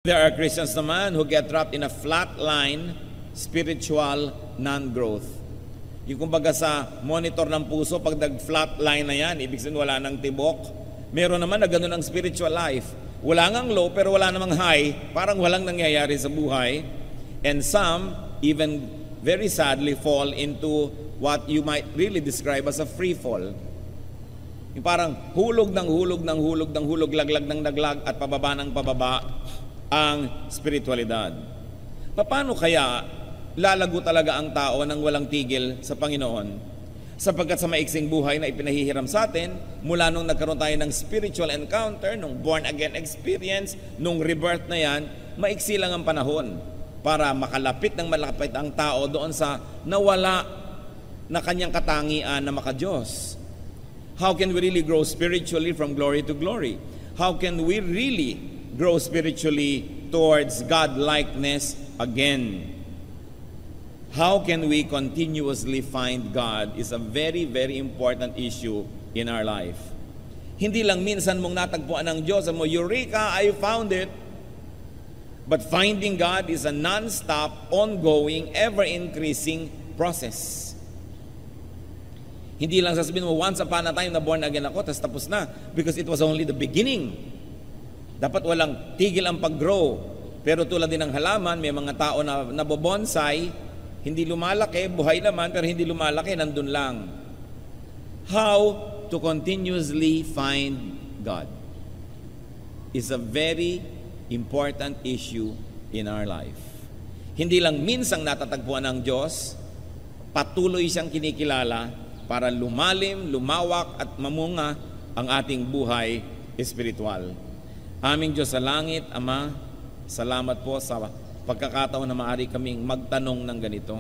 There are Christians naman who get trapped in a flat line, spiritual non-growth. Yung kumbaga sa monitor ng puso, pag nag-flat line na yan, ibig sabihin wala nang tibok. Meron naman na ganun ang spiritual life. Wala ngang low pero wala namang high, parang walang nangyayari sa buhay. And some, even very sadly, fall into what you might really describe as a free fall. Yung parang hulog ng hulog ng hulog ng hulog, laglag ng laglag at pababa ng pababa ang spiritualidad. Paano kaya lalago talaga ang tao nang walang tigil sa Panginoon? Sapagkat sa maiksing buhay na ipinahihiram sa atin, mula nung nagkaroon tayo ng spiritual encounter, nung born-again experience, nung rebirth na yan, maiksi lang ang panahon para makalapit ng malapit ang tao doon sa nawala na kanyang katangian na maka-Diyos. How can we really grow spiritually from glory to glory? How can we really grow spiritually towards God-likeness again? How can we continuously find God is a very, very important issue in our life. Hindi lang minsan mong natagpuan ng Diyos, mo, Eureka, I found it. But finding God is a non-stop, ongoing, ever-increasing process. Hindi lang sasabihin mo, once upon a time na born again ako, tapos na. Because it was only the beginning. Dapat walang tigil ang pag-grow. Pero tulad din ng halaman, may mga tao na nabobonsai, hindi lumalaki, buhay naman, pero hindi lumalaki, nandun lang. How to continuously find God is a very important issue in our life. Hindi lang minsang natatagpuan ng Diyos, patuloy siyang kinikilala para lumalim, lumawak at mamunga ang ating buhay espiritual. Aming Diyos sa langit, Ama, salamat po sa pagkakataon na maaari kaming magtanong ng ganito.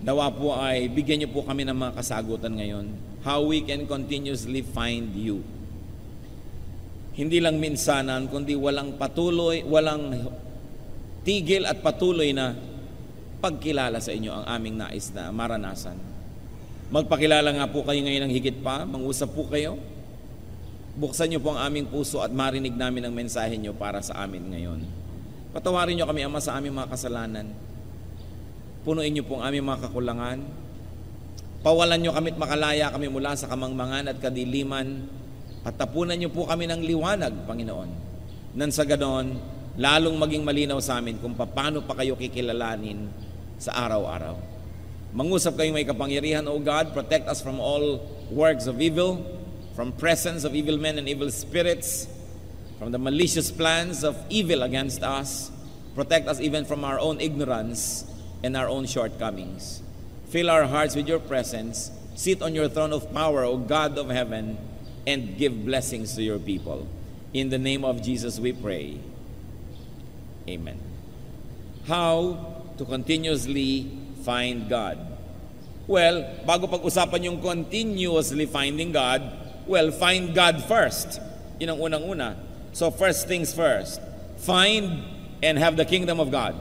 Nawa po ay bigyan niyo po kami ng mga kasagutan ngayon. How we can continuously find you. Hindi lang minsanan, kundi walang patuloy, walang tigil at patuloy na pagkilala sa inyo ang aming nais na maranasan. Magpakilala nga po kayo ngayon ng higit pa, mangusap po kayo. Buksan niyo po ang aming puso at marinig namin ang mensahe niyo para sa amin ngayon. Patawarin niyo kami, Ama, sa aming mga kasalanan. Punuin niyo po ang aming mga kakulangan. Pawalan niyo kami at makalaya kami mula sa kamangmangan at kadiliman. At tapunan niyo po kami ng liwanag, Panginoon. Nang sa ganon, lalong maging malinaw sa amin kung paano pa kayo kikilalanin sa araw-araw. Mangusap kayong may kapangyarihan, O God, protect us from all works of evil, from presence of evil men and evil spirits, from the malicious plans of evil against us. Protect us even from our own ignorance and our own shortcomings. Fill our hearts with your presence. Sit on your throne of power, O God of heaven, and give blessings to your people. In the name of Jesus we pray. Amen. How to continuously find God? Well, bago pag-usapan yung continuously finding God, well, find God first. Yun ang unang-una. So first things first. Find and have the kingdom of God.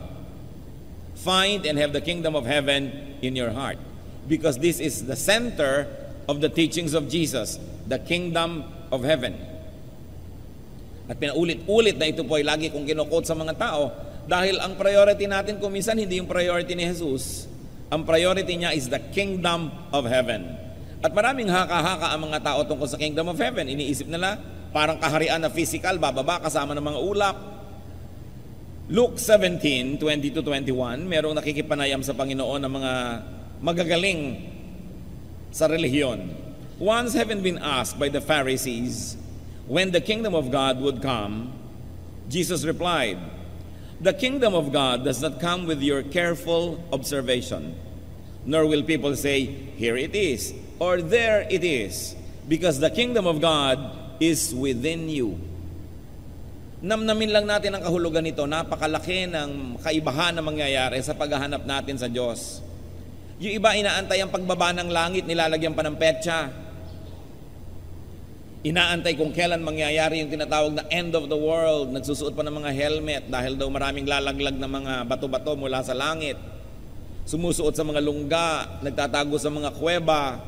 Find and have the kingdom of heaven in your heart. Because this is the center of the teachings of Jesus. The kingdom of heaven. At pinaulit-ulit na ito po ay lagi kong kinukot sa mga tao dahil ang priority natin kung minsan hindi yung priority ni Jesus. Ang priority niya is the kingdom of heaven. At maraming haka-haka ang mga tao tungkol sa kingdom of heaven. Iniisip nila, parang kaharian na physical, bababa kasama ng mga ulap. Luke 17:20-21, merong nakikipanayam sa Panginoon ng mga magagaling sa relihiyon. Once having been asked by the Pharisees when the kingdom of God would come, Jesus replied, "The kingdom of God does not come with your careful observation, nor will people say, 'Here it is,' or 'There it is,' because the kingdom of God is within you." Namnamin lang natin ang kahulugan nito. Napakalaki ng kaibahan na mangyayari sa paghahanap natin sa Diyos. Yung iba inaantay ang pagbaba ng langit, nilalagyan pa ng petsa. Inaantay kung kailan mangyayari yung tinatawag na end of the world. Nagsusuot pa ng mga helmet dahil daw maraming lalaglag na mga bato-bato mula sa langit. Sumusuot sa mga lungga, nagtatago sa mga kuweba.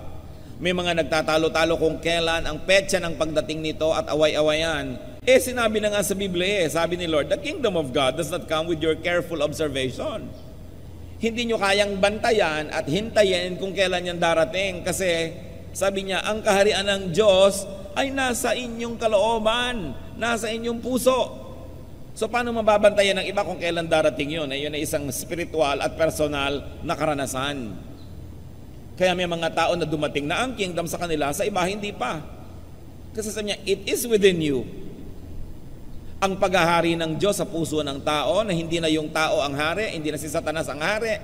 May mga nagtatalo-talo kung kailan ang petsa ng pagdating nito at away-awayan. Sinabi na nga sa Biblia, sabi ni Lord, the kingdom of God does not come with your careful observation. Hindi nyo kayang bantayan at hintayin kung kailan yan darating. Kasi sabi niya, ang kaharian ng Diyos ay nasa inyong kalooban, nasa inyong puso. So paano mababantayan ng iba kung kailan darating yun? Yun ay isang spiritual at personal na karanasan. Kaya may mga tao na dumating na ang kingdom sa kanila, sa iba hindi pa. Kasi sabi niya, it is within you. Ang paghahari ng Diyos sa puso ng tao, na hindi na yung tao ang hari, hindi na si Satanas ang hari,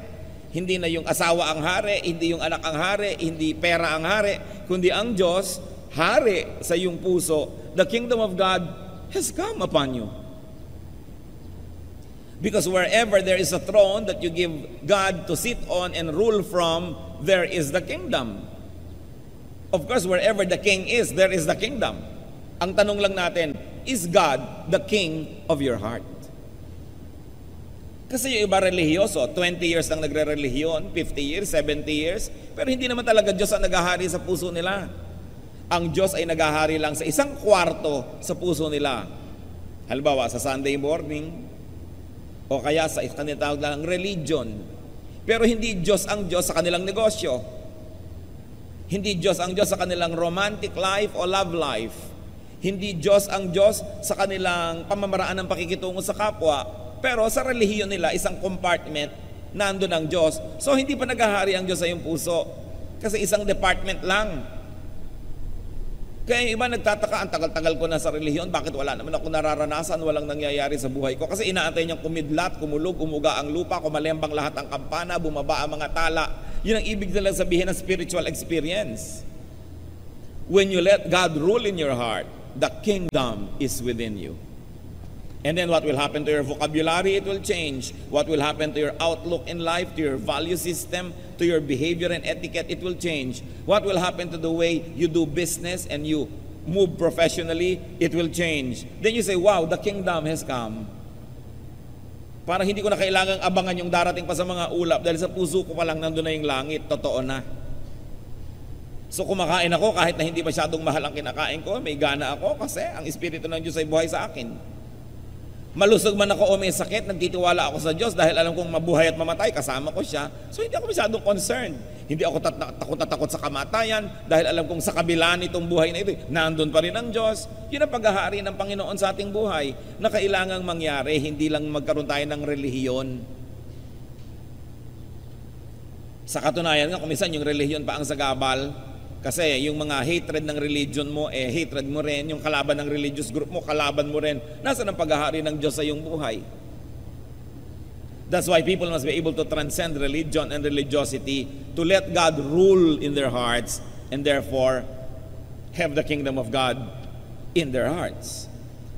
hindi na yung asawa ang hari, hindi yung anak ang hari, hindi pera ang hari, kundi ang Diyos, hari sa iyong puso. The kingdom of God has come upon you. Because wherever there is a throne that you give God to sit on and rule from, there is the kingdom. Of course, wherever the king is, there is the kingdom. Ang tanong lang natin, is God the king of your heart? Kasi yung iba relihiyoso, 20 years lang nagre-relihiyon, 50 years, 70 years, pero hindi naman talaga Diyos ang naghahari sa puso nila. Ang Diyos ay naghahari lang sa isang kwarto sa puso nila. Halimbawa, sa Sunday morning, o kaya sa kanilang tawag lang religion. Pero hindi Diyos ang Diyos sa kanilang negosyo. Hindi Diyos ang Diyos sa kanilang romantic life o love life. Hindi Diyos ang Diyos sa kanilang pamamaraan ng pakikitungo sa kapwa. Pero sa relihiyon nila, isang compartment, nandun ang Diyos. So hindi pa naghahari ang Diyos sa iyong puso. Kasi isang department lang. Kaya yung iba nagtataka, ang tagal-tagal ko na sa relihiyon, bakit wala naman ako nararanasan, walang nangyayari sa buhay ko? Kasi inaantay niyang kumidlat, kumulog, umuga ang lupa, kumalembang lahat ang kampana, bumaba ang mga tala. Yun ang ibig nilang sabihin ng spiritual experience. When you let God rule in your heart, the kingdom is within you. And then what will happen to your vocabulary? It will change. What will happen to your outlook in life, to your value system, to your behavior and etiquette? It will change. What will happen to the way you do business and you move professionally? It will change. Then you say, wow, the kingdom has come. Parang hindi ko na kailangang abangan yung darating pa sa mga ulap dahil sa puso ko pa lang nandun na yung langit. Totoo na. So kumakain ako kahit na hindi masyadong mahal ang kinakain ko, may gana ako kasi ang Espiritu ng Diyos ay buhay sa akin. Malusog man ako o may sakit, nagtitiwala ako sa Diyos dahil alam kong mabuhay at mamatay, kasama ko siya. So hindi ako masyadong concerned. Hindi ako takot sa kamatayan dahil alam kong sa kabila nitong buhay na ito, nandun pa rin ang Diyos. Yun ang paghahari ng Panginoon sa ating buhay na kailangang mangyari, hindi lang magkaroon tayo ng relihiyon. Sa katunayan nga, kuminsan yung relihiyon pa ang sagabal. Kasi yung mga hatred ng religion mo, hatred mo rin. Yung kalaban ng religious group mo, kalaban mo rin. Nasaan ang paghahari ng Diyos sa iyong buhay? That's why people must be able to transcend religion and religiosity to let God rule in their hearts and therefore have the kingdom of God in their hearts.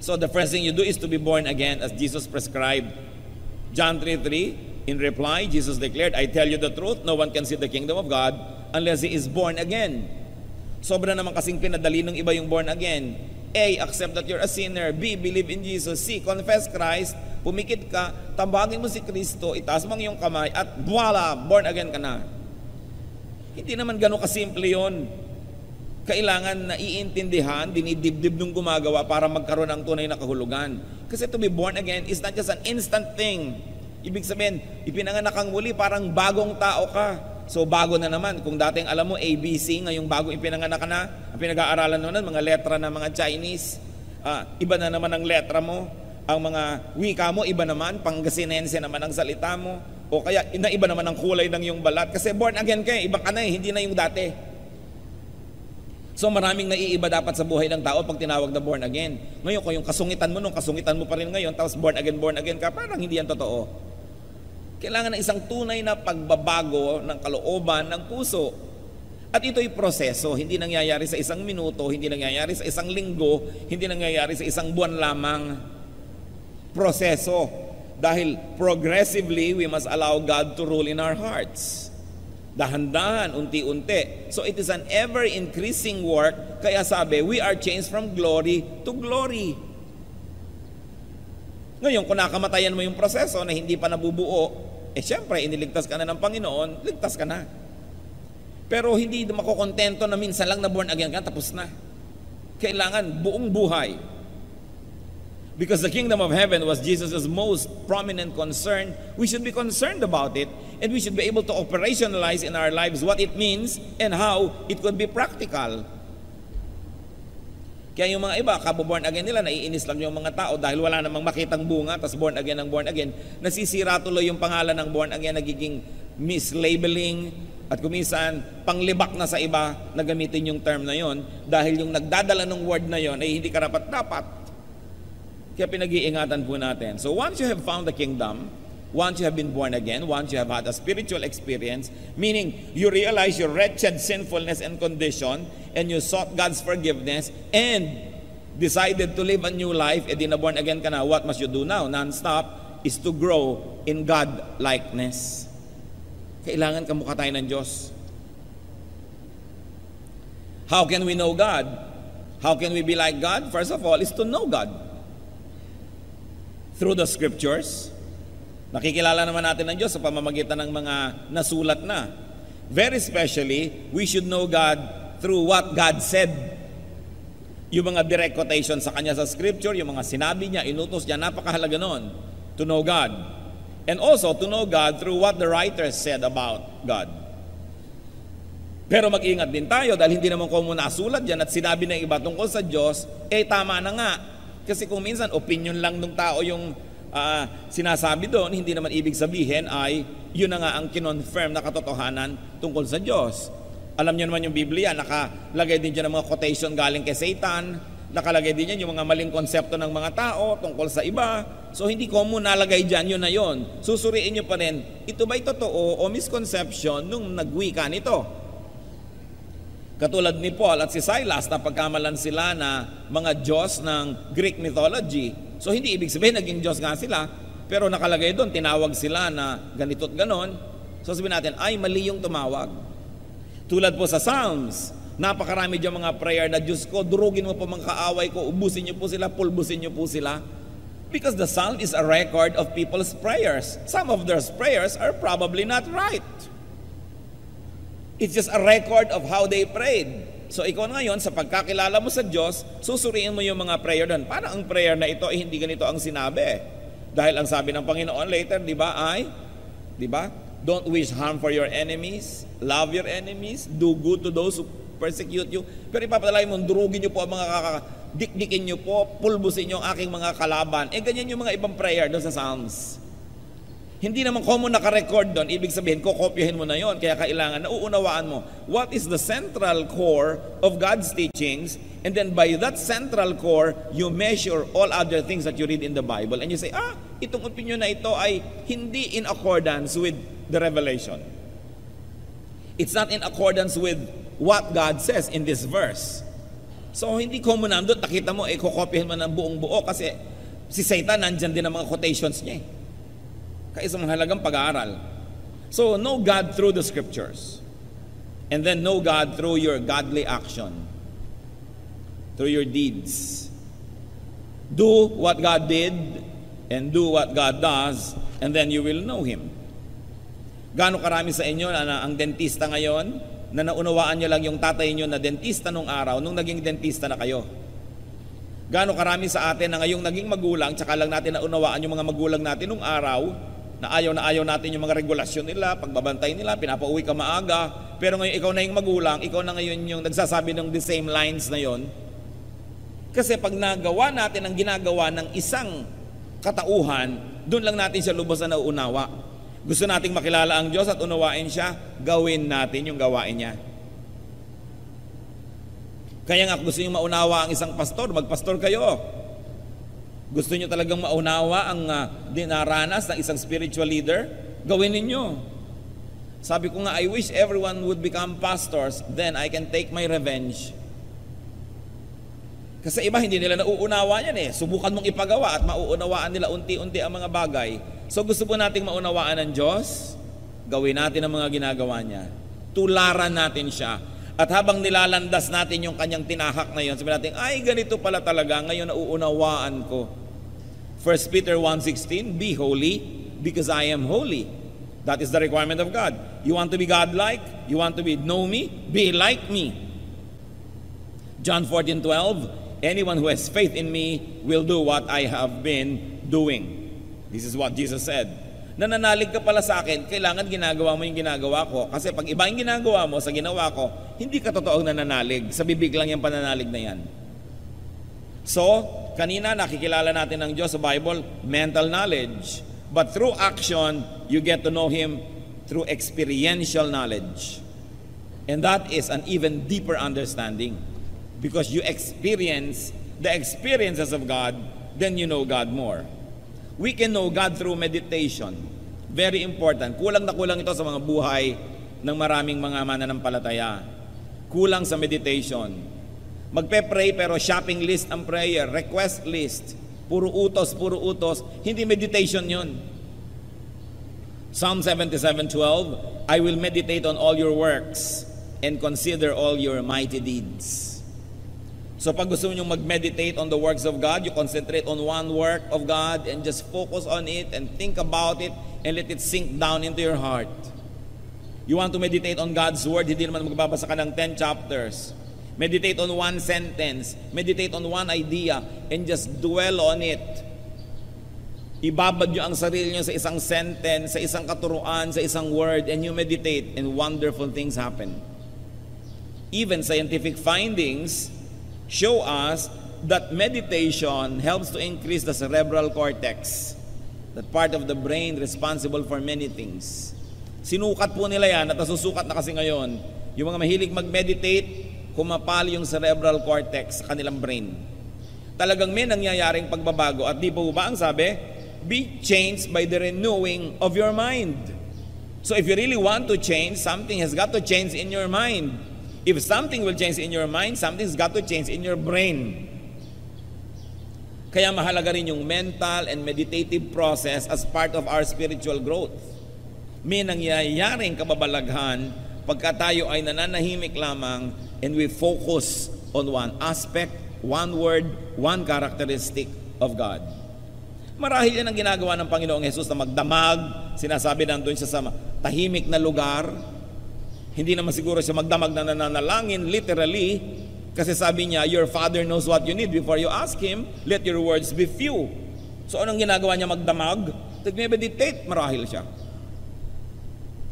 So the first thing you do is to be born again as Jesus prescribed. John 3:3, in reply, Jesus declared, I tell you the truth, no one can see the kingdom of God unless he is born again. Sobra naman kasing pinadali ng iba yung born again. A, accept that you're a sinner. B, believe in Jesus. C, confess Christ. Pumikit ka, tambagin mo si Kristo, itaas mo ang iyong kamay, at voila, born again ka na. Hindi naman gano'n kasimple yun. Kailangan na iintindihan, dinidibdib nung gumagawa para magkaroon ng tunay na kahulugan. Kasi to be born again is not just an instant thing. Ibig sabihin, ipinanganak kang muli, parang bagong tao ka. So bago na naman, kung dating alam mo ABC, ngayong bago ipinanganak ka na, ang pinag-aaralan naman, mga letra ng mga Chinese, iba na naman ang letra mo, ang mga wika mo, iba naman, Pangasinense naman ang salita mo, o kaya iba naman ang kulay ng yung balat, kasi born again ka, iba ka na hindi na yung dati. So maraming naiiba dapat sa buhay ng tao pag tinawag na born again. Ngayon, kung yung kasungitan mo kasungitan mo pa rin ngayon, tapos born again ka, parang hindi yan totoo. Kailangan ng isang tunay na pagbabago ng kalooban ng puso. At ito'y proseso, hindi nangyayari sa isang minuto, hindi nangyayari sa isang linggo, hindi nangyayari sa isang buwan lamang. Proseso. Dahil progressively, we must allow God to rule in our hearts. Dahan-dahan, unti-unti. So it is an ever-increasing work, kaya sabi, we are changed from glory to glory. Ngayon, kung nakamatayan mo yung proseso na hindi pa nabubuo, syempre, iniligtas ka na ng Panginoon, ligtas ka na. Pero hindi makukontento na minsan lang na born again ka, tapos na. Kailangan buong buhay. Because the kingdom of heaven was Jesus' most prominent concern. We should be concerned about it, and we should be able to operationalize in our lives what it means and how it could be practical. Kaya yung mga iba, kabo-born again nila, naiinis lang yung mga tao dahil wala namang makitang bunga, tas born again ang born again. Nasisira tuloy yung pangalan ng born again, nagiging mislabeling, at kuminsan panglibak na sa iba na gamitin yung term na yon dahil yung nagdadala ng word na yon ay hindi karapat-dapat. Kaya pinag-iingatan po natin. So once you have found the kingdom, once you have been born again, once you have had a spiritual experience, meaning you realize your wretched sinfulness and condition, and you sought God's forgiveness, and decided to live a new life, and na born again ka na, what must you do now? Non-stop is to grow in God-likeness. Kailangan kamukha tayo ng Diyos. How can we know God? How can we be like God? First of all, is to know God. Through the scriptures. Nakikilala naman natin ang Diyos sa pamamagitan ng mga nasulat na. Very especially, we should know God through what God said. Yung mga direct quotation sa Kanya sa scripture, yung mga sinabi niya, inutos niya, napakahalaga nun. To know God. And also to know God through what the writers said about God. Pero mag-ingat din tayo dahil hindi naman ko muna nasulat dyan at sinabi ng iba tungkol sa Diyos, tama na nga. Kasi kung minsan opinion lang ng tao yung sinasabi doon, hindi naman ibig sabihin ay yun na nga ang kinonfirm na katotohanan tungkol sa Diyos. Alam niyo naman yung Biblia, nakalagay din dyan ng mga quotation galing kay Satan, nakalagay din yan yung mga maling konsepto ng mga tao tungkol sa iba. So hindi ko muna nalagay dyan, yun na yun. Susuriin nyo pa rin, ito ba'y totoo o misconception nung nagwika nito? Katulad ni Paul at si Silas na pagkamalan sila na mga Diyos ng Greek mythology. So hindi ibig sabihin naging Diyos nga sila, pero nakalagay doon, tinawag sila na ganito't ganon. So sabihin natin, ay mali yung tumawag. Tulad po sa Psalms, napakarami dyan mga prayer na Diyos ko, durugin mo po mga kaaway ko, ubusin niyo po sila, pulbusin niyo po sila. Because the Psalm is a record of people's prayers. Some of their prayers are probably not right. It's just a record of how they prayed. So ikaw ngayon, sa pagkakilala mo sa Diyos, susuriin mo yung mga prayer doon. Parang ang prayer na ito, hindi ganito ang sinabi. Dahil ang sabi ng Panginoon later, di ba? Don't wish harm for your enemies, love your enemies, do good to those who persecute you. Pero ipapadalay mo, durugin nyo po ang mga dikdikin nyo po, pulbusin nyo ang aking mga kalaban. Ganyan yung mga ibang prayer doon sa Psalms. Hindi naman common naka-record doon, ibig sabihin, kokopyahin mo na yon. Kaya kailangan, nauunawaan mo, what is the central core of God's teachings, and then by that central core, you measure all other things that you read in the Bible, and you say, itong opinion na ito ay hindi in accordance with the revelation. It's not in accordance with what God says in this verse. So, hindi common nandun, nakita mo, kokopyahin mo ng buong buo, kasi si Satan, nandyan din ang mga quotations niya kaya isang mahalagang pag-aaral. So, know God through the scriptures. And then know God through your godly action. Through your deeds. Do what God did and do what God does, and then you will know Him. Gaano karami sa inyo na ang dentista ngayon, na naunawaan nyo lang yung tatay nyo na dentista nung araw, nung naging dentista na kayo? Gaano karami sa atin na ngayong naging magulang, tsaka lang natin naunawaan yung mga magulang natin nung araw, na ayaw natin yung mga regulasyon nila, pagbabantay nila, pinapauwi ka maaga, pero ngayon ikaw na yung magulang, ikaw na ngayon yung nagsasabi ng the same lines na yon. Kasi pag nagawa natin ang ginagawa ng isang katauhan, doon lang natin siya lubos na nauunawa. Gusto nating makilala ang Diyos at unawain siya, gawin natin yung gawain niya. Kaya nga gusto nyo maunawa ang isang pastor, magpastor kayo. Gusto nyo talagang maunawa ang dinaranas ng isang spiritual leader? Gawin ninyo. Sabi ko nga, I wish everyone would become pastors, then I can take my revenge. Kasi iba, hindi nila nauunawa yan Subukan mong ipagawa at mauunawaan nila unti-unti ang mga bagay. So gusto po nating maunawaan ng Diyos, gawin natin ang mga ginagawa niya. Tularan natin siya. At habang nilalandas natin yung kanyang tinahak na yun, sabi natin, ay ganito pala talaga, ngayon nauunawaan ko. 1 Peter 1:16, be holy because I am holy. That is the requirement of God. You want to be God-like? You want to know me? Be like me. John 14:12, Anyone who has faith in me will do what I have been doing. This is what Jesus said. Nananalig ka pala sa akin, kailangan ginagawa mo yung ginagawa ko. Kasi pag iba yung ginagawa mo sa ginawa ko, hindi ka totoong nananalig. Sa bibig lang yung pananalig na yan. So, kanina nakikilala natin ng Diyos sa Bible, mental knowledge. But through action, you get to know Him through experiential knowledge. And that is an even deeper understanding. Because you experience the experiences of God, then you know God more. We can know God through meditation. Very important. Kulang na kulang ito sa mga buhay ng maraming mga mananampalataya. Kulang sa meditation. Magpe-pray pero shopping list ang prayer, request list. Puro utos. Hindi meditation yun. Psalm 77:12, I will meditate on all your works and consider all your mighty deeds. So pag gusto nyo mag-meditate on the works of God, you concentrate on one work of God and just focus on it and think about it and let it sink down into your heart. You want to meditate on God's Word, hindi naman magbabasa ka ng 10 chapters. Meditate on one sentence, meditate on one idea, and just dwell on it. Ibabad nyo ang sarili nyo sa isang sentence, sa isang katuruan, sa isang word, and you meditate, and wonderful things happen. Even scientific findings show us that meditation helps to increase the cerebral cortex, that part of the brain responsible for many things. Sinukat po nila yan at nasusukat na kasi ngayon. Yung mga mahilig mag-meditate, kumapal yung cerebral cortex sa kanilang brain. Talagang may nangyayaring pagbabago. At di po ba ang sabi? Be changed by the renewing of your mind. So if you really want to change, something has got to change in your mind. If something will change in your mind, something's got to change in your brain. Kaya mahalaga rin yung mental and meditative process as part of our spiritual growth. May nangyayaring kababalaghan pagka tayo ay nananahimik lamang and we focus on one aspect, one word, one characteristic of God. Marahil yan ang ginagawa ng Panginoong Jesus na magdamag, sinasabi nandun siya sa tahimik na lugar. Hindi naman siguro siya magdamag na nananalangin, literally, kasi sabi niya, your Father knows what you need before you ask Him, let your words be few. So anong ginagawa niya magdamag? Nag-meditate, marahil siya.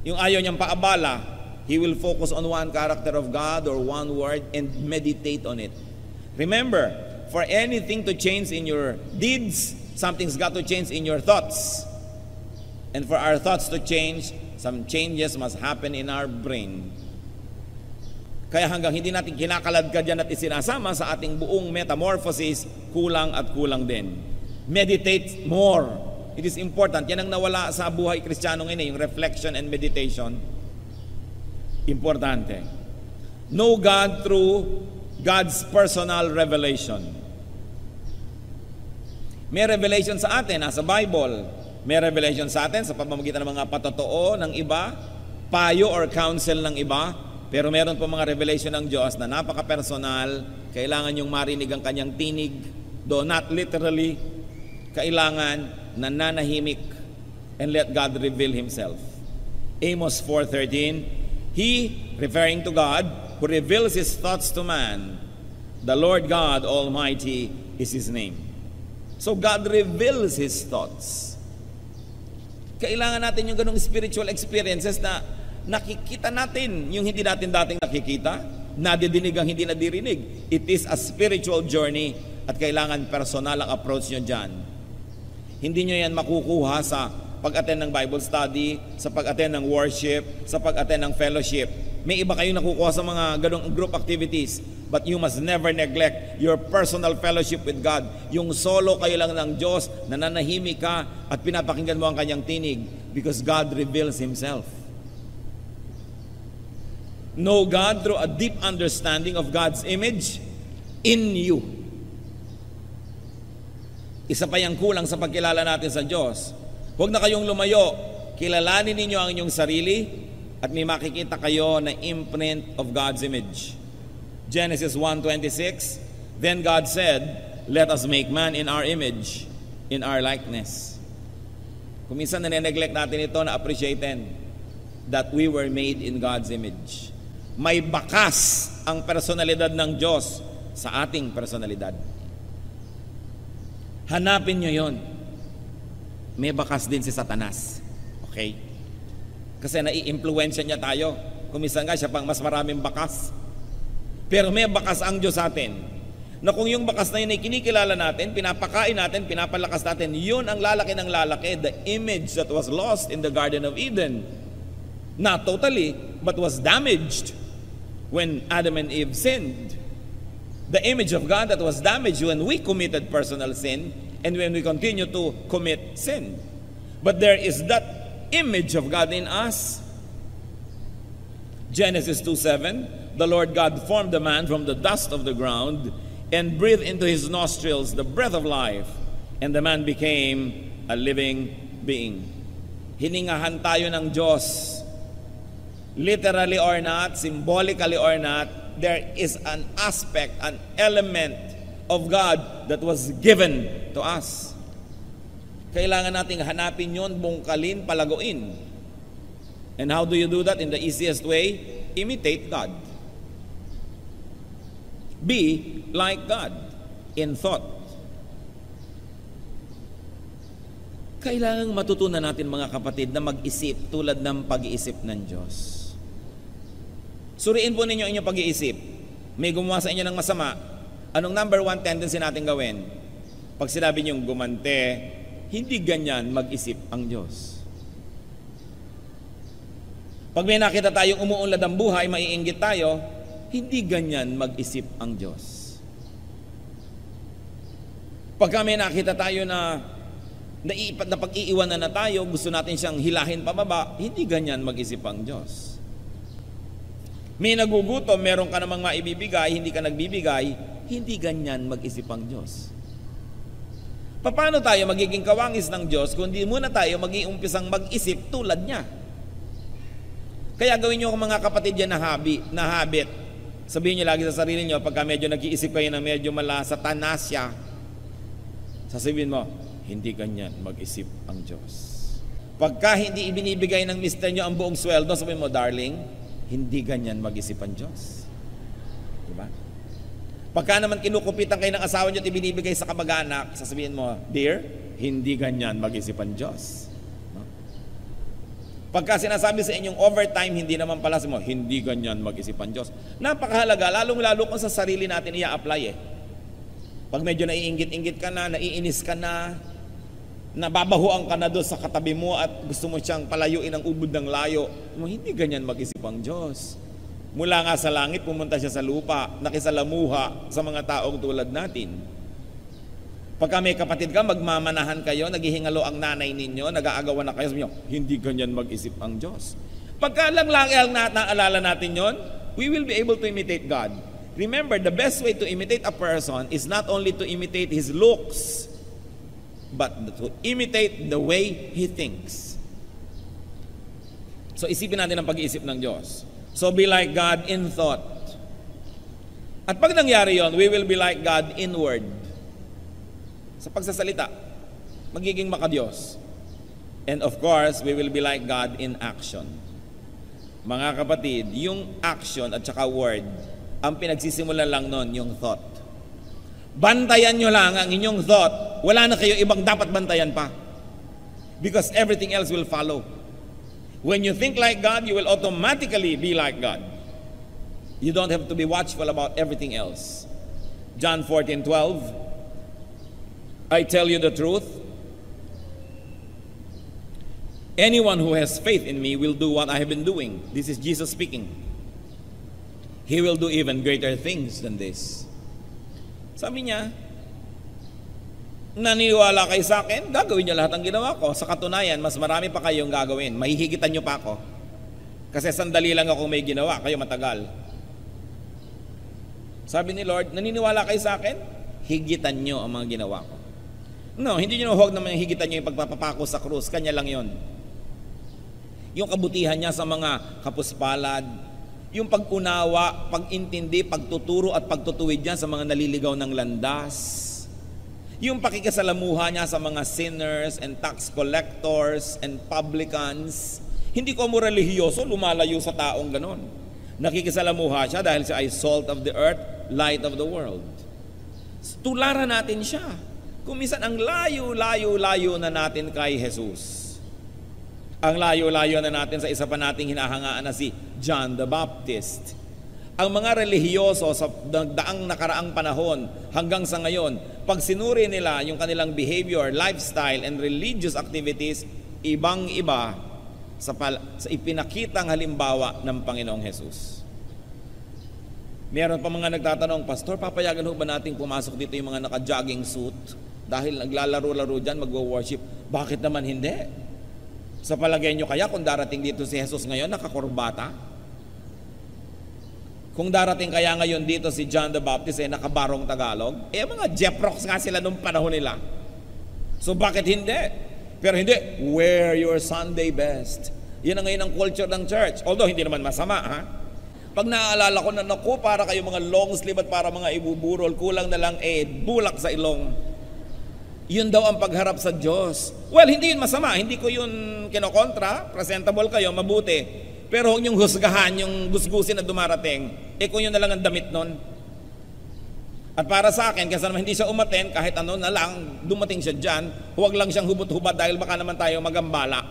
Yung ayaw niyang paabala, he will focus on one character of God or one word and meditate on it. Remember, for anything to change in your deeds, something's got to change in your thoughts. And for our thoughts to change, some changes must happen in our brain. Kaya hanggang hindi natin kinakaladkad yan at isinasama sa ating buong metamorphosis, kulang at kulang din. Meditate more. It is important. Yan ang nawala sa buhay Kristiyano ngayon, yung reflection and meditation. Importante. Know God through God's personal revelation. May revelation sa atin, nasa Bible. May revelation sa atin sa pamamagitan ng mga patotoo ng iba, payo or counsel ng iba, pero meron po mga revelation ng Diyos na napaka-personal, kailangan yung marinig ang kanyang tinig, though not literally, kailangan nananahimik and let God reveal Himself. Amos 4:13, He, referring to God, who reveals His thoughts to man, the Lord God Almighty is His name. So God reveals His thoughts. Kailangan natin yung ganung spiritual experiences na nakikita natin yung hindi natin dating nakikita, nadidinig ang hindi nadirinig. It is a spiritual journey at kailangan personal ang approach nyo dyan. Hindi nyo yan makukuha sa pag-attend ng Bible study, sa pag-attend ng worship, sa pag-attend ng fellowship. May iba kayong nakukuha sa mga ganung group activities, but you must never neglect your personal fellowship with God. Yung solo kayo lang ng Diyos, nananahimik ka at pinapakinggan mo ang kanyang tinig because God reveals Himself. Know God through a deep understanding of God's image in you. Isa pa yung kulang sa pagkilala natin sa Diyos. Huwag na kayong lumayo. Kilalanin ninyo ang inyong sarili at may makikita kayo na imprint of God's image. Genesis 1:26, Then God said, Let us make man in our image, in our likeness. Kung minsan nane-neglect natin ito, na-appreciaten that we were made in God's image. May bakas ang personalidad ng Diyos sa ating personalidad. Hanapin nyo yon. May bakas din si Satanas. Okay? Kasi nai-impluensya niya tayo. Kumisan nga siya pang mas maraming bakas. Pero may bakas ang Diyos sa atin. Na kung yung bakas na yun ay kinikilala natin, pinapakain natin, pinapalakas natin, yun ang lalaki ng lalaki, the image that was lost in the Garden of Eden. Not totally, but was damaged when Adam and Eve sinned. The image of God that was damaged when we committed personal sin and when we continue to commit sin. But there is that image of God in us. Genesis 2:7, the Lord God formed the man from the dust of the ground and breathed into his nostrils the breath of life, and the man became a living being. Hiningahan tayo ng Diyos. Literally or not, symbolically or not, there is an aspect, an element of God that was given to us. Kailangan nating hanapin yon, bungkalin, palaguin. And how do you do that? In the easiest way, imitate God. Be like God in thought. Kailangang matutunan natin mga kapatid na mag-isip tulad ng pag-iisip ng Diyos. Suriin po ninyo inyong pag-iisip. May gumawa sa inyo ng masama. Anong number one tendency natin gawin? Pag sinabi niyong gumante, hindi ganyan mag-isip ang Diyos. Pag may nakita tayong umuunlad ang buhay, maiinggit tayo, hindi ganyan mag-isip ang Diyos. Pagka may nakita tayo na pag-iiwanan na tayo, gusto natin siyang hilahin pababa, hindi ganyan mag-isip ang Diyos. May nagugutom, meron ka namang maibibigay, hindi ka nagbibigay, hindi ganyan mag-isip ang Diyos. Paano tayo magiging kawangis ng Diyos kung hindi muna tayo mag-iumpisang mag-isip tulad niya? Kaya gawin niyo mga kapatid yan na habit. Sabihin niyo lagi sa sarili niyo, pagka medyo nag-iisip kayo na medyo Satanasya, sasabihin mo, hindi ganyan mag-isip ang Diyos. Pagka hindi ibinibigay ng mister niyo ang buong sweldo, sabihin mo, darling, hindi ganyan mag-isip ang Diyos. Diba? Pagka naman kinukupitan kayo ng asawa niyo at ibinibigay sa kamag-anak, sasabihin mo, dear, hindi ganyan mag-isip ang Diyos. No? Pagka sinasabi sa inyong overtime, hindi naman pala mo, hindi ganyan mag-isip ang Diyos. Napakahalaga, lalong-lalo kung sa sarili natin i-apply eh. Pag medyo naiinggit-inggit ka na, naiinis ka na, nababahuan ka na doon sa katabi mo at gusto mo siyang palayuin ang ubod ng layo, hindi ganyan mag-isip ang Diyos. Mula nga sa langit, pumunta siya sa lupa, nakisalamuha sa mga taong tulad natin. Pagka may kapatid ka, magmamanahan kayo, naghihingalo ang nanay ninyo, nag-aagawan na kayo, sabi niyo, hindi ganyan mag-isip ang Diyos. Pagka lang naalala natin yon, we will be able to imitate God. Remember, the best way to imitate a person is not only to imitate his looks, but to imitate the way he thinks. So isipin natin ang pag-iisip ng Diyos. So be like God in thought. At pag nangyari yon, we will be like God inward. Sa pagsasalita, magiging makadiyos. And of course, we will be like God in action. Mga kapatid, yung action at saka word, ang pinagsisimulan lang nun, yung thought. Bantayan nyo lang ang inyong thought. Wala na kayo ibang dapat bantayan pa. Because everything else will follow. When you think like God, you will automatically be like God. You don't have to be watchful about everything else. John 14:12, I tell you the truth. Anyone who has faith in me will do what I have been doing. This is Jesus speaking. He will do even greater things than this. Sabi niya, naniniwala kayo sa akin, gagawin niyo lahat ng ginawa ko. Sa katunayan, mas marami pa kayong gagawin. Mahihigitan niyo pa ako. Kasi sandali lang ako may ginawa, kayo matagal. Sabi ni Lord, naniniwala kayo sa akin? Higitan niyo ang mga ginawa ko. No, hindi niyo huwag naman higitan niyo yung pagpapapako sa krus. Kanya lang yon. Yung kabutihan niya sa mga kapuspalad, yung pag-unawa, pag-intindi, pagtuturo at pagtutuwid niya sa mga naliligaw ng landas, yung pakikisalamuha niya sa mga sinners and tax collectors and publicans. Hindi ko mo relihiyoso, lumalayo sa taong ganon. Nakikisalamuha siya dahil siya ay salt of the earth, light of the world. Tularan natin siya. Kung minsan ang layo-layo na natin kay Jesus. Ang layo-layo na natin sa isa pa nating hinahangaan na si John the Baptist. Ang mga relihiyoso sa daang nakaraang panahon hanggang sa ngayon, pag sinuri nila yung kanilang behavior, lifestyle, and religious activities, ibang-iba sa ipinakitang halimbawa ng Panginoong Jesus. Meron pa mga nagtatanong, Pastor, papayagan ho ba natin pumasok dito yung mga naka-jogging suit? Dahil naglalaro-laro dyan, magwo-worship. Bakit naman hindi? Sa palagay nyo kaya kung darating dito si Jesus ngayon, nakakurbata? Kung darating kaya ngayon dito si John the Baptist nakabarong Tagalog, mga Jeprox nga sila nung panahon nila. So bakit hindi? Pero hindi, wear your Sunday best. Yan ang ngayon ang culture ng church. Although hindi naman masama, ha? Pag naaalala ko na, naku, para kayo mga long sleeve at para mga ibuburol, kulang na lang bulak sa ilong. Yun daw ang pagharap sa Diyos. Well, hindi yun masama. Hindi ko yun kinokontra. Presentable kayo, mabuti. Pero huwag niyong husgahan yung gusgusin na dumarating. Kung yun na lang ang damit nun. At para sa akin, kasi naman hindi siya umaten, kahit ano na lang, dumating siya dyan, huwag lang siyang hubot-hubad dahil baka naman tayo magambala.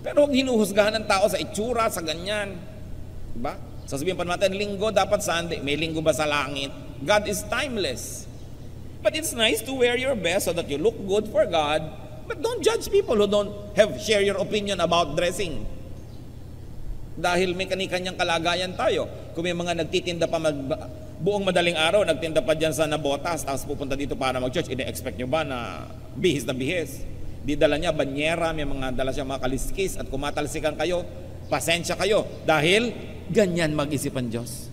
Pero huwag hinuhusgahan ng tao sa itsura, sa ganyan. Diba? Sasabihin pa natin, linggo dapat Sunday. May linggo ba sa langit? God is timeless. But it's nice to wear your best so that you look good for God. But don't judge people who don't share your opinion about dressing. Dahil may kani-kanyang kalagayan tayo. Kung may mga nagtitinda pa buong madaling araw, nagtinda pa dyan sa Nabotas, tapos pupunta dito para mag-church, ine-expect nyo ba na bihis na bihis? Di dala niya banyera, may mga dala siya mga kaliskis, at kumatalsikan kayo, pasensya kayo. Dahil ganyan mag-isip ang Diyos.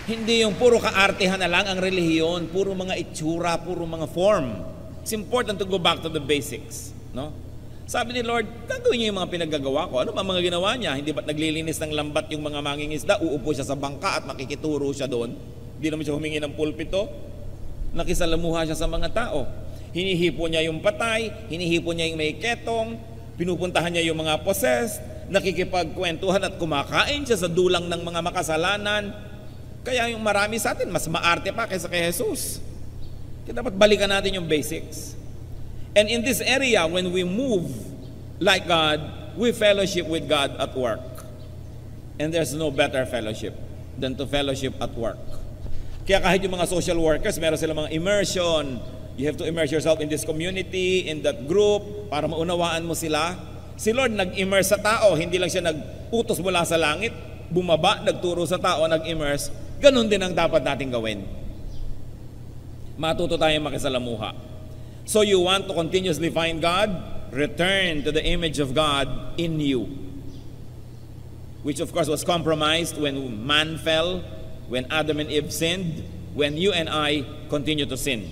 Hindi yung puro kaartehan na lang ang relihiyon, puro mga itsura, puro mga form. It's important to go back to the basics. No? Sabi ni Lord, gagawin niyo yung mga pinaggagawa ko. Ano ba mga ginawa niya? Hindi ba't naglilinis ng lambat yung mga mangingisda? Uupo siya sa bangka at makikituro siya doon. Hindi naman siya humingi ng pulpito. Nakisalamuha siya sa mga tao. Hinihipo niya yung patay, hinihipo niya yung may ketong, pinupuntahan niya yung mga possessed, nakikipagkwentuhan at kumakain siya sa dulang ng mga makasalanan. Kaya yung marami sa atin, mas maarte pa kaysa kay Jesus. Kaya dapat balikan natin yung basics. And in this area, when we move like God, we fellowship with God at work. And there's no better fellowship than to fellowship at work. Kaya kahit yung mga social workers, meron silang mga immersion. You have to immerse yourself in this community, in that group, para maunawaan mo sila. Si Lord nag-immerse sa tao, hindi lang siya nag-utos mula sa langit, bumaba, nagturo sa tao, nag-immerse. Ganon din ang dapat natin gawin. Matuto tayong makisalamuha. So you want to continuously find God? Return to the image of God in you. Which of course was compromised when man fell, when Adam and Eve sinned, when you and I continue to sin.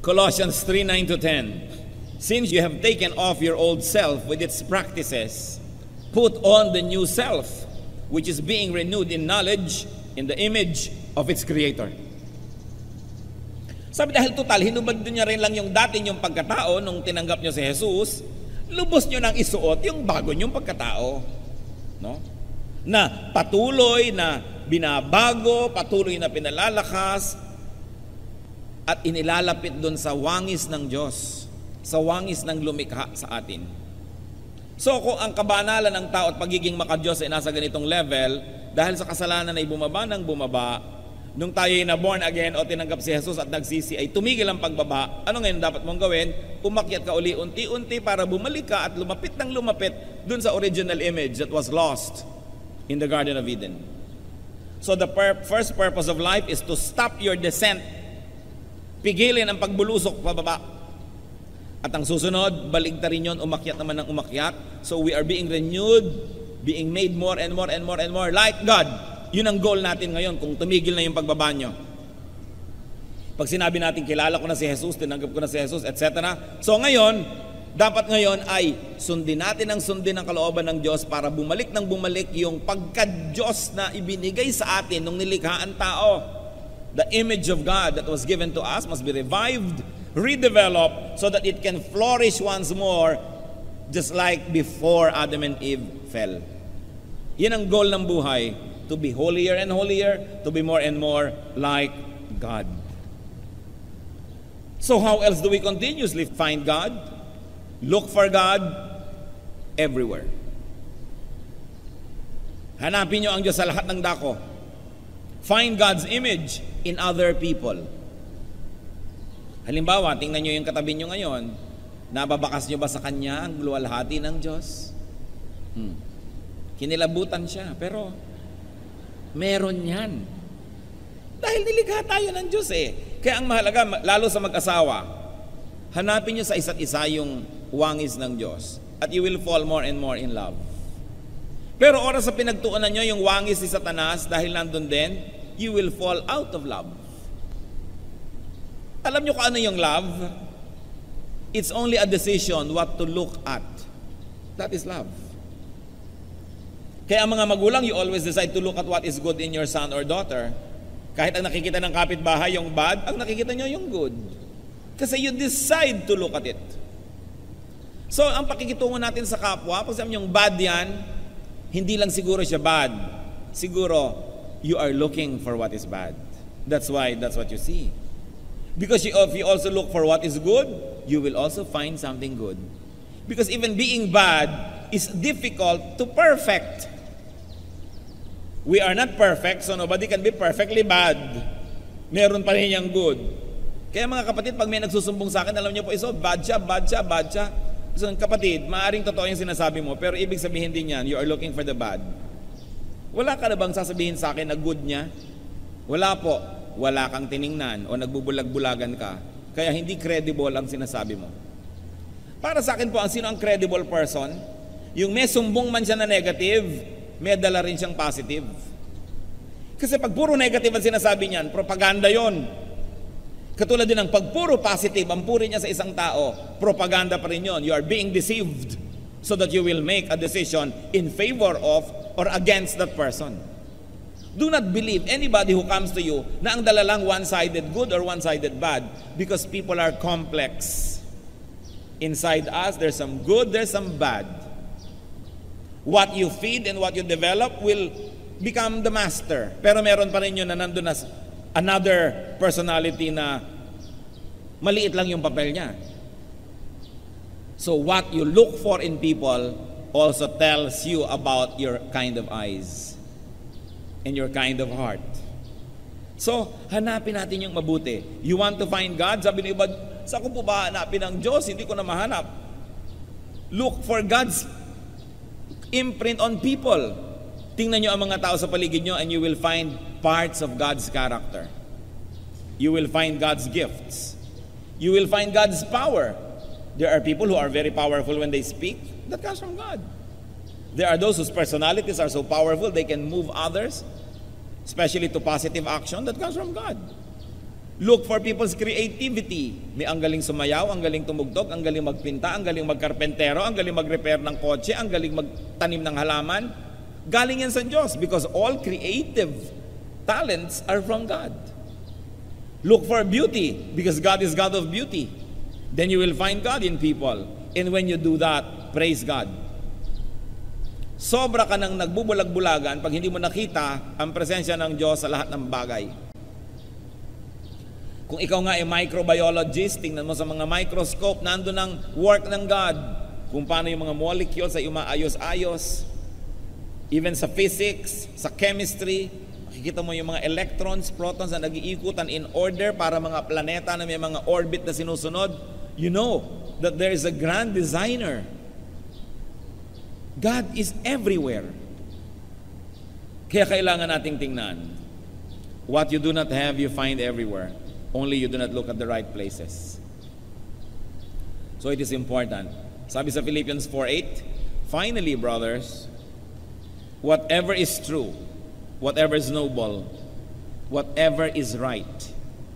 Colossians 3:9-10. Since you have taken off your old self with its practices, put on the new self, which is being renewed in knowledge in the image of its creator. Sabi dahil total, hinubad niya rin lang yung dati niyong pagkatao nung tinanggap niyo si Jesus, lubos niyo nang isuot yung bago niyong pagkatao. No? Na patuloy na binabago, patuloy na pinalalakas, at inilalapit doon sa wangis ng Diyos, sa wangis ng lumikha sa atin. So kung ang kabanalan ng tao at pagiging makadiyos ay nasa ganitong level, dahil sa kasalanan ay bumaba ng bumaba, nung tayo ay na-born again o tinanggap si Jesus at nagsisi ay tumigil ang pagbaba, ano ngayon dapat mong gawin? Umakyat ka uli unti-unti para bumalik ka at lumapit ng lumapit dun sa original image that was lost in the Garden of Eden. So the first purpose of life is to stop your descent. Pigilin ang pagbulusok pababa. At ang susunod, baligtarin yun, umakyat naman ng umakyat. So we are being renewed, being made more and more and more and more like God. Yun ang goal natin ngayon kung tumigil na yung pagbaba nyo. Pag sinabi natin, kilala ko na si Jesus, tinanggap ko na si Jesus, etc. So ngayon, dapat ngayon ay sundin natin ang kalooban ng Diyos para bumalik ng bumalik yung pagka-Diyos na ibinigay sa atin nung nilikha ang tao. The image of God that was given to us must be revived, redeveloped, so that it can flourish once more, just like before Adam and Eve fell. Yan ang goal ng buhay, to be holier and holier, to be more and more like God. So how else do we continuously find God? Look for God everywhere. Hanapin nyo ang Diyos sa lahat ng dako. Find God's image in other people. Halimbawa, tingnan nyo yung katabi nyo ngayon. Nababakas nyo ba sa Kanya ang luwalhati ng Diyos? Kinilabutan siya, pero meron yan. Dahil nilikha tayo ng Diyos eh. Kaya ang mahalaga, lalo sa mag-asawa, hanapin nyo sa isa't isa yung wangis ng Diyos at you will fall more and more in love. Pero oras sa pinagtuunan nyo yung wangis ni Satanas dahil nandun din, you will fall out of love. Alam nyo kung ano yung love? It's only a decision what to look at. That is love. Kaya ang mga magulang, you always decide to look at what is good in your son or daughter. Kahit ang nakikita ng kapitbahay yung bad, ang nakikita nyo yung good. Kasi you decide to look at it. So, ang pakikitungo natin sa kapwa, pag sabi yung bad yan, hindi lang siguro siya bad. Siguro, you are looking for what is bad. That's why, that's what you see. Because if you also look for what is good, you will also find something good. Because even being bad is difficult to perfect. We are not perfect, so nobody can be perfectly bad. Meron pa rin yung good. Kaya mga kapatid, pag may nagsusumbong sa akin, alam niyo po, bad siya, bad siya, bad siya. So kapatid, maaring totoo yung sinasabi mo, pero ibig sabihin din yan, you are looking for the bad. Wala ka na bang sasabihin sa akin na good niya? Wala po. Wala kang tiningnan o nagbubulag-bulagan ka. Kaya hindi credible ang sinasabi mo. Para sa akin po, sino ang credible person? Yung may sumbong man siya na negative, may dala rin siyang positive. Kasi pag puro negative ang sinasabi niyan, propaganda yon. Katulad din ng pag puro positive ang puri niya sa isang tao, propaganda pa rin yon. You are being deceived so that you will make a decision in favor of or against that person. Do not believe anybody who comes to you na ang dala lang one-sided good or one-sided bad, because people are complex. Inside us, there's some good, there's some bad. What you feed and what you develop will become the master. Pero meron pa rin yun na nandun na another personality na maliit lang yung papel niya. So what you look for in people also tells you about your kind of eyes and your kind of heart. So, hanapin natin yung mabuti. You want to find God? Sabi ni iba, saan ko po ba hanapin ang Diyos? Hindi ko na mahanap. Look for God's imprint on people. Tingnan nyo ang mga tao sa paligid nyo and you will find parts of God's character. You will find God's gifts. You will find God's power. There are people who are very powerful when they speak. That comes from God. There are those whose personalities are so powerful they can move others, especially to positive action. That comes from God. Look for people's creativity. May ang galing sumayaw, ang galing tumugtog, ang galing magpinta, ang galing magkarpentero, ang galing mag-repair ng kotse, ang galing magtanim ng halaman. Galing yan sa Diyos because all creative talents are from God. Look for beauty because God is God of beauty. Then you will find God in people. And when you do that, praise God. Sobra ka nang nagbubulag-bulagan pag hindi mo nakita ang presensya ng Diyos sa lahat ng bagay. Kung ikaw nga ay microbiologist, tingnan mo sa mga microscope, nandun ang work ng God. Kung paano yung mga molecules ay umaayos-ayos. Even sa physics, sa chemistry, makikita mo yung mga electrons, protons na nag-iikutan in order para mga planeta na may mga orbit na sinusunod. You know that there is a grand designer. God is everywhere. Kaya kailangan nating tingnan. What you do not have, you find everywhere. Only you do not look at the right places. So it is important. Sabi sa Philippians 4:8, finally, brothers, whatever is true, whatever is noble, whatever is right,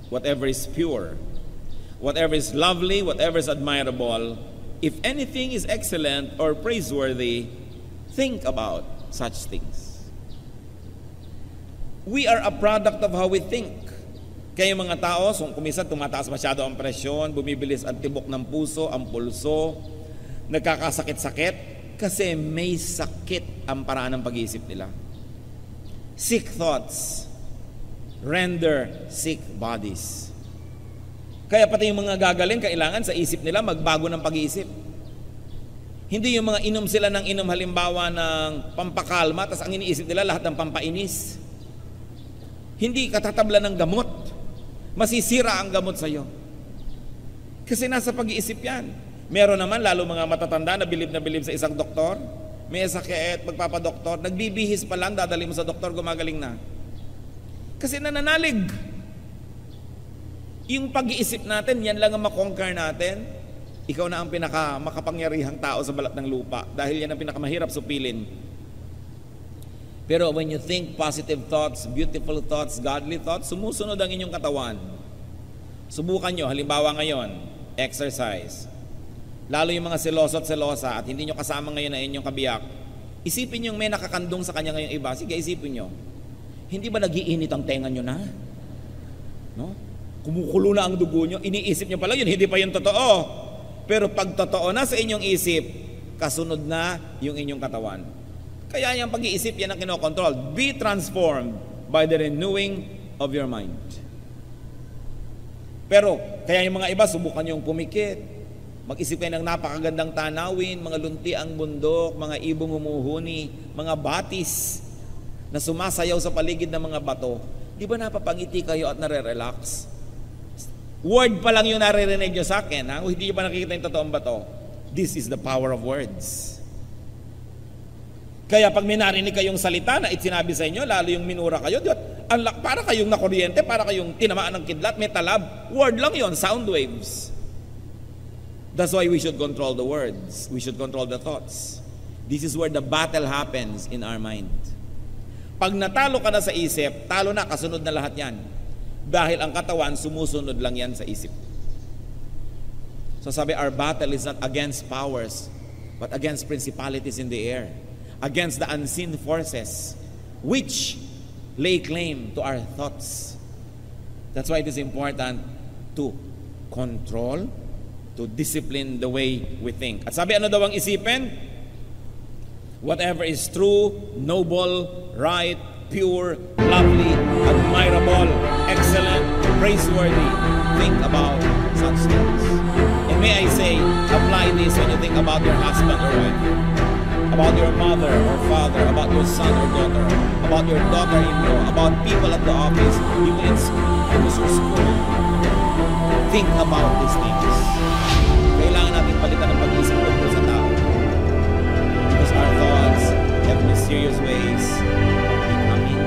whatever is pure, whatever is lovely, whatever is admirable, if anything is excellent or praiseworthy, think about such things. We are a product of how we think. Kaya mga tao, kuminsan tumataas masyado ang presyon, bumibilis ang tibok ng puso, ang pulso, nagkakasakit-sakit. Kasi may sakit ang paraan ng pag-iisip nila. Sick thoughts render sick bodies. Kaya pati yung mga gagaling, kailangan sa isip nila magbago ng pag-iisip. Hindi yung mga inom sila ng inom halimbawa ng pampakalma, tas ang iniisip nila lahat ng pampainis. Hindi katatabla ng gamot. Masisira ang gamot sa iyo. Kasi nasa pag-iisip yan. Meron naman, lalo mga matatanda na bilib sa isang doktor, may sakit, magpapadoktor, nagbibihis pa lang, dadali mo sa doktor, gumagaling na. Kasi nananalig. Yung pag-iisip natin, yan lang ang makonquer natin. Ikaw na ang makapangyarihang tao sa balat ng lupa dahil yan ang pinakamahirap supilin. Pero when you think positive thoughts, beautiful thoughts, godly thoughts, sumusunod ang inyong katawan. Subukan nyo, halimbawa ngayon, exercise. Lalo yung mga seloso at selosa at hindi nyo kasama ngayon na inyong kabiyak, isipin nyo may nakakandong sa kanya ngayong iba. Sige, isipin nyo. Hindi ba nagiinit ang tenga nyo na? No? Kumukulo na ang dugo nyo, iniisip nyo pala yun, hindi pa yun totoo. Pero pag totoo na sa inyong isip, kasunod na yung inyong katawan. Kaya yung pag-iisip, yan ang kinokontrol. Be transformed by the renewing of your mind. Pero, kaya yung mga iba, subukan yung pumikit. Mag-isip kayo ng napakagandang tanawin, mga lunti ang bundok, mga ibong humuhuni, mga batis na sumasayaw sa paligid ng mga bato. Di ba napapangiti kayo at nare-relax? Word pa lang yung naririnig nyo sa akin, ha? Kung hindi nyo pa nakikita yung totoong bato. This is the power of words. Kaya pag may narinig kayong salita na sinabi sa inyo, lalo yung minura kayo, para kayong nakuryente, para kayong tinamaan ng kidlat, may talab. Word lang yon, sound waves. That's why we should control the words. We should control the thoughts. This is where the battle happens in our mind. Pag natalo ka na sa isip, talo na, kasunod na lahat yan. Dahil ang katawan, sumusunod lang yan sa isip. So sabi, our battle is not against powers, but against principalities in the air, against the unseen forces, which lay claim to our thoughts. That's why it is important to control, to discipline the way we think. At sabi, ano daw ang isipin? Whatever is true, noble, right, pure, lovely, admirable, excellent, praiseworthy, think about such things. And may I say, apply this when you think about your husband or wife, about your mother or father, about your son or daughter, about your daughter-in-law, about people at the office, people in school. Think about these things. Kailangan natin palitan ng pag-isip tungkol sa tao. Because our thoughts have mysterious ways of becoming.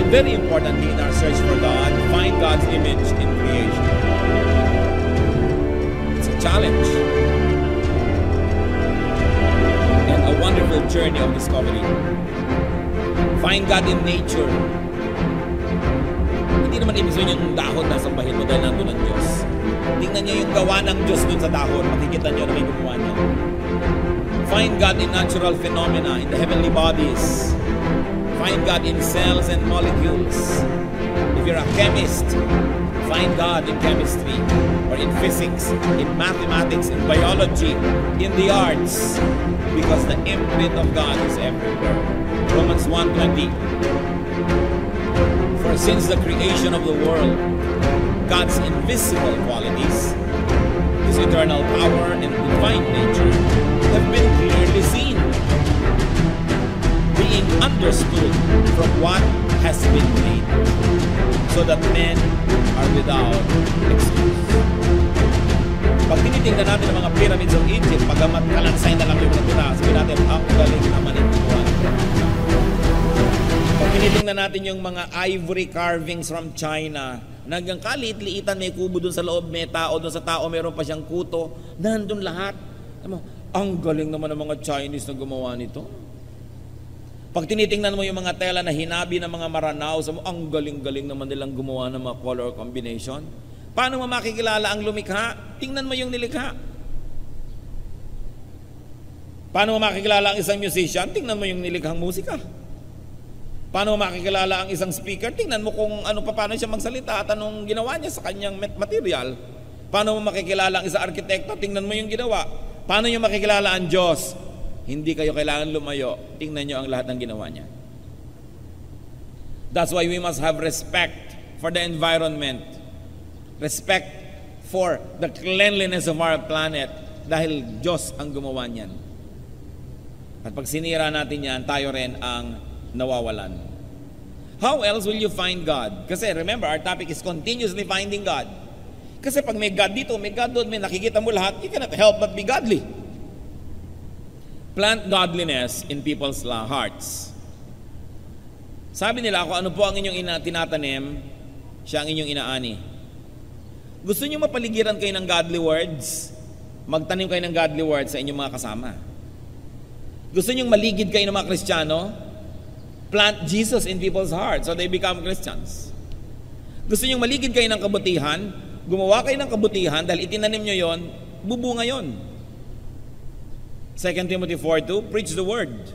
And very importantly, in our search for God, find God's image in creation. It's a challenge and a wonderful journey of discovery. Find God in nature. Hindi naman ibig sabihin yung dahon na sambahin mo dahil nandun ang Diyos. Tingnan niyo yung gawa ng Diyos dun sa dahon. Makikita niyo na may gumawa niya. Find God in natural phenomena, in the heavenly bodies. Find God in cells and molecules. If you're a chemist, find God in chemistry, or in physics, in mathematics, in biology, in the arts, because the imprint of God is everywhere. Romans 1:20. For since the creation of the world, God's invisible qualities, His eternal power and divine nature, have been clearly seen, being understood from what has been made, so that men are without excuse. Pag tinitingnan natin ang mga pyramids of Egypt, pagamat kalansay na lang yung natira, sabi natin, ang galing naman ito. Pag tinitingnan natin yung mga ivory carvings from China, hanggang kaliit-liitan, may kubo dun sa loob, may tao, dun sa tao meron pa siyang kuto, nandun lahat. Ang galing naman ng mga Chinese na gumawa nito. Pag tinitingnan mo yung mga tela na hinabi ng mga Maranao, ang galing-galing naman nilang gumawa ng mga color combination. Paano mo makikilala ang lumikha? Tingnan mo yung nilikha. Paano mo makikilala ang isang musician? Tingnan mo yung nilikhang musika. Paano mo makikilala ang isang speaker? Tingnan mo kung paano siya magsalita at anong ginawa niya sa kanyang material. Paano mo makikilala ang isang arkitekto? Tingnan mo yung ginawa. Paano nyo makikilala ang Diyos? Hindi kayo kailangan lumayo. Tingnan nyo ang lahat ng ginawa niya. That's why we must have respect for the environment. Respect for the cleanliness of our planet. Dahil Diyos ang gumawa niyan. At pag sinira natin yan, tayo rin ang nawawalan. How else will you find God? Kasi remember, our topic is continuously finding God. Kasi pag may God dito, may God doon, may nakikita mo lahat, you cannot help but be godly. Plant godliness in people's hearts. Sabi nila, kung ano po ang inyong tinatanim, siya ang inyong inaani. Gusto niyo mapaligiran kayo ng godly words? Magtanim kayo ng godly words sa inyong mga kasama. Gusto niyo maligid kayo ng mga Kristiyano? Plant Jesus in people's hearts so they become Christians. Gusto niyo maligid kayo ng kabutihan? Gumawa kayo ng kabutihan dahil itinanim nyo yon, bubunga yon. 2 Timothy 4:2, preach the word.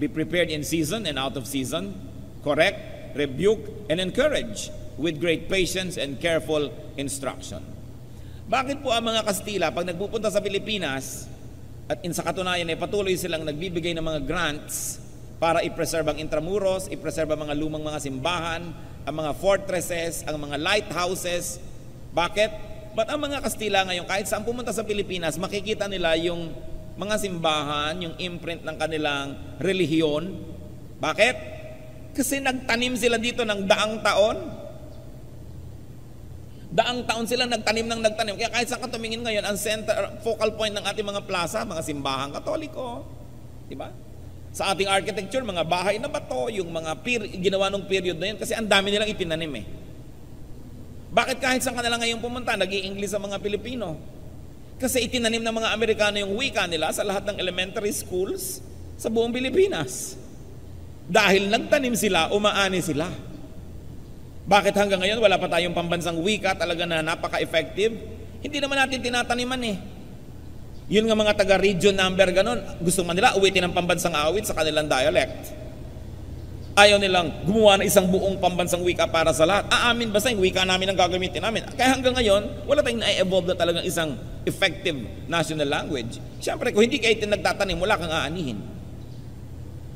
Be prepared in season and out of season. Correct, rebuke, and encourage with great patience and careful instruction. Bakit po ang mga Kastila, pag nagpupunta sa Pilipinas, at sa katunayan ay patuloy silang nagbibigay ng mga grants para i-preserve ang intramuros, i-preserve ang mga lumang mga simbahan, ang mga fortresses, ang mga lighthouses. Bakit? Ba't ang mga Kastila ngayon, kahit saan pumunta sa Pilipinas, makikita nila yung mga simbahan, yung imprint ng kanilang relihiyon. Bakit? Kasi nagtanim sila dito ng daang taon. Daang taon sila nagtanim. Kaya kahit saan ka tumingin ngayon, ang center, focal point ng ating mga plaza, mga simbahan Katoliko. Diba? Sa ating architecture, mga bahay na bato, yung mga ginawa nung period na yun, kasi ang dami nilang itinanim eh. Bakit kahit saan ka na lang ngayon pumunta, nag-i-English sa mga Pilipino? Kasi itinanim ng mga Amerikano yung wika nila sa lahat ng elementary schools sa buong Pilipinas. Dahil nagtanim sila, umaani sila. Bakit hanggang ngayon wala pa tayong pambansang wika talaga na napaka-effective? Hindi naman natin tinataniman eh. Yun nga mga taga-region number ganon, gusto man nila uwitin ang pambansang awit sa kanilang dialect. Ayaw nilang gumawa ng isang buong pambansang wika para sa lahat. Aamin basta yung wika namin ang gagamitin namin. Kaya hanggang ngayon, wala tayong na-evolve na talagang isang effective national language. Siyempre, kung hindi kayo nagtatanim, wala kang aanihin.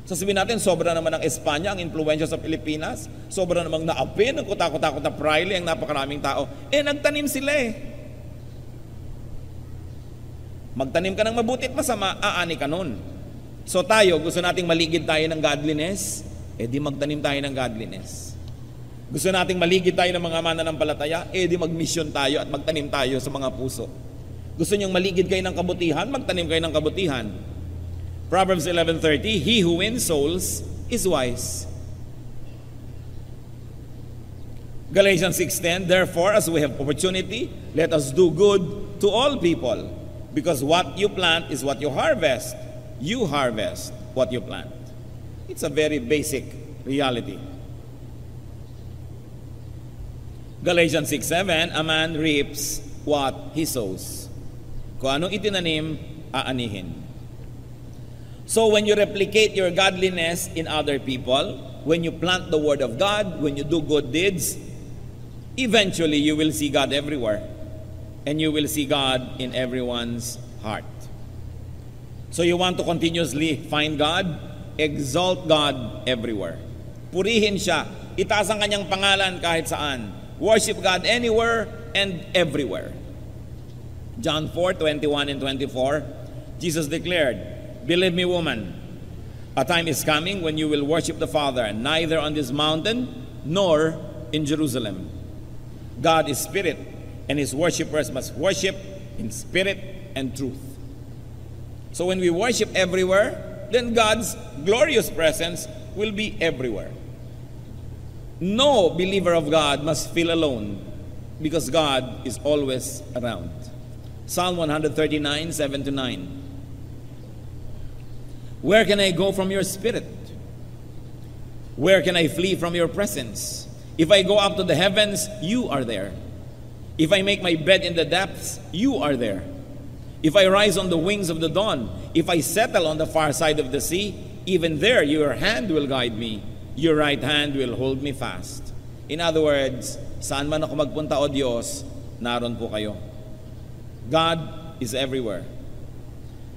Sasabihin natin, sobra naman ng Espanya ang impluensya sa Pilipinas. Sobra namang naapin, ang kutakot-takot na Priley, ang napakaraming tao. Nagtanim sila eh. Magtanim ka ng mabuti at masama, aani ka nun. So tayo, gusto nating maligid tayo ng godliness, di magtanim tayo ng godliness. Gusto nating maligid tayo ng mga mananampalataya, di magmisyon tayo at magtanim tayo sa mga puso. Gusto niyong maligid kayo ng kabutihan, magtanim kayo ng kabutihan. Proverbs 11:30, he who wins souls is wise. Galatians 6:10, therefore, as we have opportunity, let us do good to all people, because what you plant is what you harvest. You harvest what you plant. It's a very basic reality. Galatians 6:7, a man reaps what he sows. Kung anong itinanim, aanihin. So when you replicate your godliness in other people, when you plant the word of God, when you do good deeds, eventually you will see God everywhere. And you will see God in everyone's heart. So you want to continuously find God? Exalt God everywhere. Purihin siya. Itaas ang kanyang pangalan kahit saan. Worship God anywhere and everywhere. John 4:21 and 24, Jesus declared, believe me, woman, a time is coming when you will worship the Father, neither on this mountain nor in Jerusalem. God is spirit, and his worshipers must worship in spirit and truth. So when we worship everywhere, then God's glorious presence will be everywhere. No believer of God must feel alone, because God is always around. Psalm 139, 7-9. Where can I go from your spirit? Where can I flee from your presence? If I go up to the heavens, you are there. If I make my bed in the depths, you are there. If I rise on the wings of the dawn, if I settle on the far side of the sea, even there your hand will guide me. Your right hand will hold me fast. In other words, saan man ako magpunta, O Diyos, naroon po kayo. God is everywhere.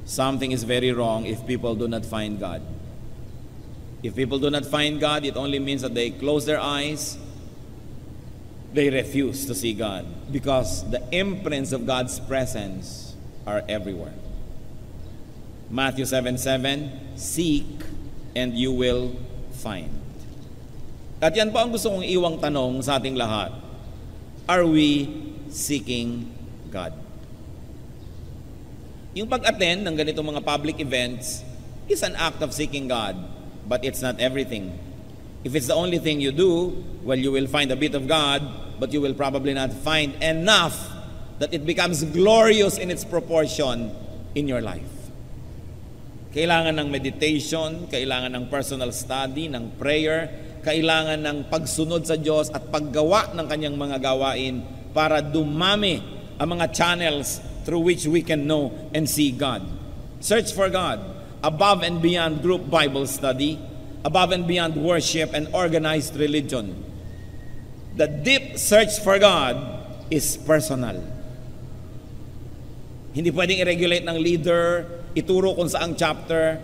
something is very wrong if people do not find God. If people do not find God, it only means that they close their eyes, they refuse to see God, because the imprints of God's presence are everywhere. Matthew 7:7, seek and you will find. At yan po ang gusto kong iwang tanong sa ating lahat. Are we seeking God? Yung pag-attend ng ganitong mga public events is an act of seeking God, but it's not everything. If it's the only thing you do, well, you will find a bit of God, but you will probably not find enough that it becomes glorious in its proportion in your life. Kailangan ng meditation, kailangan ng personal study, ng prayer, kailangan ng pagsunod sa Diyos at paggawa ng kanyang mga gawain para dumami ang mga channels through which we can know and see God. Search for God above and beyond group Bible study, above and beyond worship and organized religion. The deep search for God is personal. Hindi pwedeng i-regulate ng leader, ituro kung saang chapter.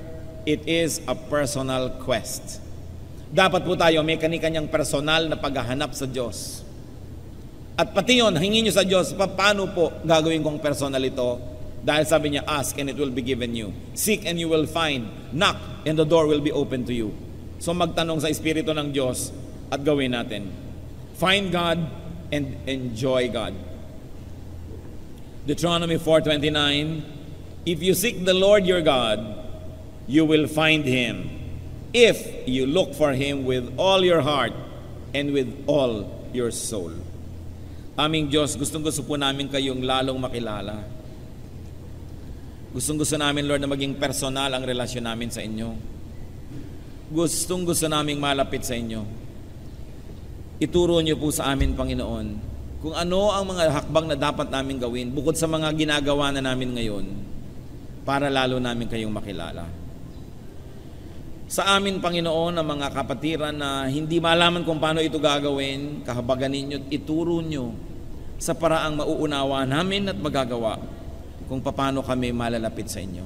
It is a personal quest. Dapat po tayo may kani-kanyang personal na paghahanap sa Diyos. At pati yun, hingin nyo sa Diyos, paano po gagawin kong personal ito? Dahil sabi niya, ask and it will be given you. Seek and you will find. Knock and the door will be open to you. So magtanong sa Espiritu ng Diyos at gawin natin. Find God and enjoy God. Deuteronomy 4:29, if you seek the Lord your God, you will find Him. If you look for Him with all your heart and with all your soul. Aming Diyos, gustong-gusto po namin kayong lalong makilala. Gustong-gusto namin, Lord, na maging personal ang relasyon namin sa inyo. Gustong-gusto namin malapit sa inyo. Ituro niyo po sa amin, Panginoon, kung ano ang mga hakbang na dapat namin gawin bukod sa mga ginagawa na namin ngayon para lalo namin kayong makilala. Sa amin, Panginoon, ang mga kapatiran na hindi malaman kung paano ito gagawin, kahabagan ninyo, ituro nyo sa paraang mauunawa namin at magagawa kung paano kami malalapit sa inyo.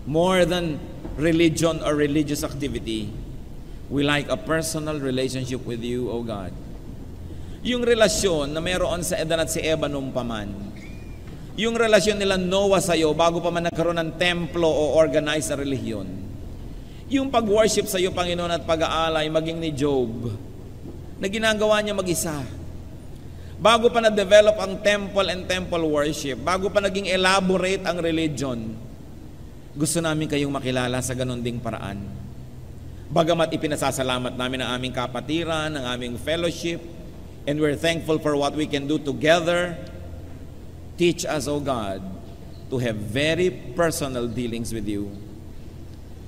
More than religion or religious activity, we like a personal relationship with you, O God. Yung relasyon na mayroon sa Edan at si Eva nung paman, yung relasyon nila Noah sa iyo bago pa man nagkaroon ng templo o organized na relihiyon, yung pag-worship sa iyo, Panginoon, at pag-aalay, maging ni Job, na ginagawa niya mag-isa. Bago pa na-develop ang temple and temple worship, bago pa naging elaborate ang religion, gusto namin kayong makilala sa ganun ding paraan. Bagamat ipinasasalamat namin ang aming kapatiran, ang aming fellowship, and we're thankful for what we can do together, teach us, O God, to have very personal dealings with you.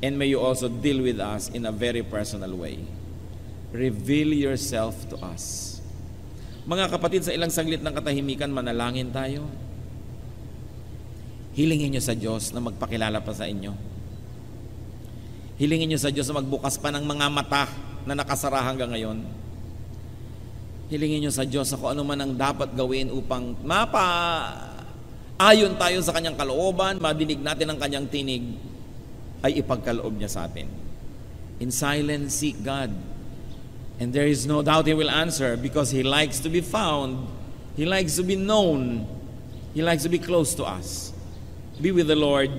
And may you also deal with us in a very personal way. Reveal yourself to us. Mga kapatid, sa ilang saglit ng katahimikan, manalangin tayo. Hilingin niyo sa Diyos na magpakilala pa sa inyo. Hilingin niyo sa Diyos na magbukas pa ng mga mata na nakasara hanggang ngayon. Hilingin niyo sa Diyos na kung ano man ang dapat gawin upang ayon tayo sa Kanyang kalooban, madinig natin ang Kanyang tinig, ay ipagkaloob niya sa atin. In silence, seek God. And there is no doubt He will answer because He likes to be found. He likes to be known. He likes to be close to us. Be with the Lord.